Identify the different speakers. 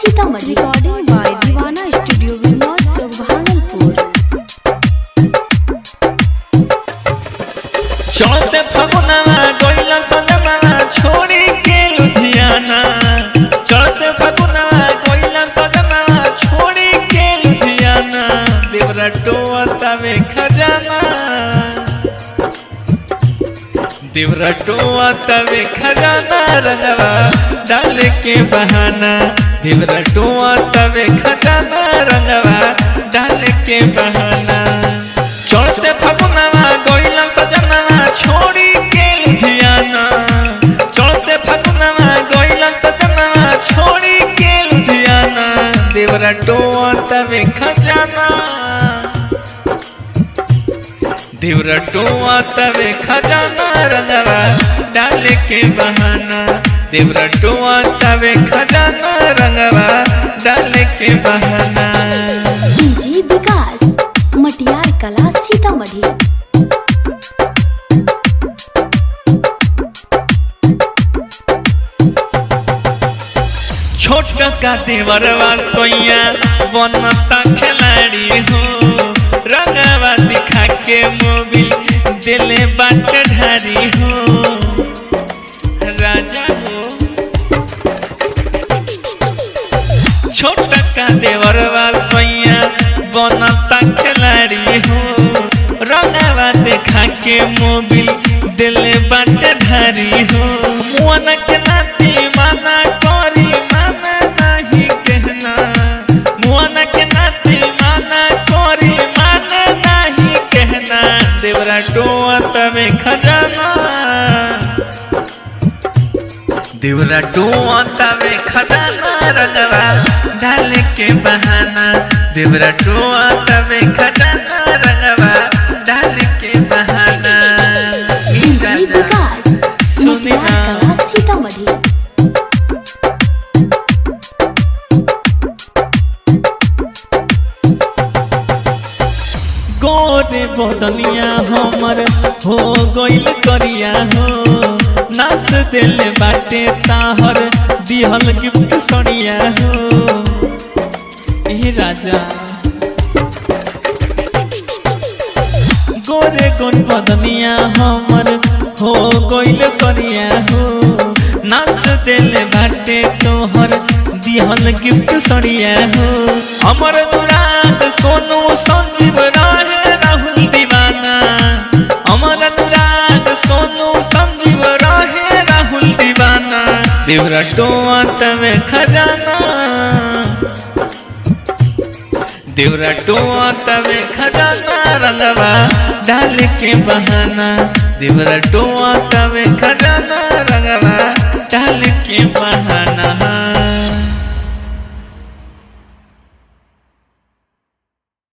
Speaker 1: Sitamarhi. Recording by दीवाना studio Vinod चौक भागलपुर।
Speaker 2: चौथे फगुनवा गइला सजना छोड़ी के लुधियाना। चौथे फगुनवा गइला सजना छोड़ी के लुधियाना। देवरा टोआ तवे खजाना। देवरा टोआ तवे खजाना रंगवा डाल के बहाना। देवरा टोआ तवे खजाना रंगवा डाल के बहाना। चौथे फगुनवा गइला सजना छोड़ी के लुधियाना। चौथे फगुनवा गइला सजना छोड़ी के लुधियाना। देवरा टोआ तवे खजाना। देवरा टोआ तवे खजाना रंगवा डाल के बहाना। देवरा टोआ तवे खजाना रंगवा डाल के बहाना।
Speaker 1: डीजे विकास मटियार कला सीतामढ़ी।
Speaker 2: छोटा का देवरवा सोइया बनता खिलाड़ी हो। रंगवा दिखा के मोबिल दिले बाट ढारी हो। राजा हो छोटा का देवरवा सोइया बनता खिलाड़ी हो। रंगवा दिखा के मोबिल दिले बाट ढारी हो। मुअन के नाती माना करी माना नहीं कहना। मुअन के नाती माना करी माना नहीं कहना। देवरा टोआ तवे खजाना। देवरा टोआ तवे खजाना रंगवा डाल के बहाना। देवरा टोआ तवे खजाना रंगवा डाल के बहाना।
Speaker 1: डीजे विकास मटियार कला सीतामढ़ी।
Speaker 2: गोरे बदलिया हमर हो गइल करिया हो। नाच दिल बाटे ताहर दिहल गिफ्ट सड़िया हो। ए राजा गोरे गोन बदलिया हमर हो गइल करिया हो। नाच दिल बाटे तोहर दिहल गिफ्ट सड़िया हो। अमर अनुराग सोनू संजीव रहे राहुल दीवाना। अमर अनुराग सोनू संजीव रहे राहुल दीवाना। देवरा टोआ तवे खजाना। देवरा टोआ तवे खजाना रंगवा डाल के बहाना। देवरा टोआ तवे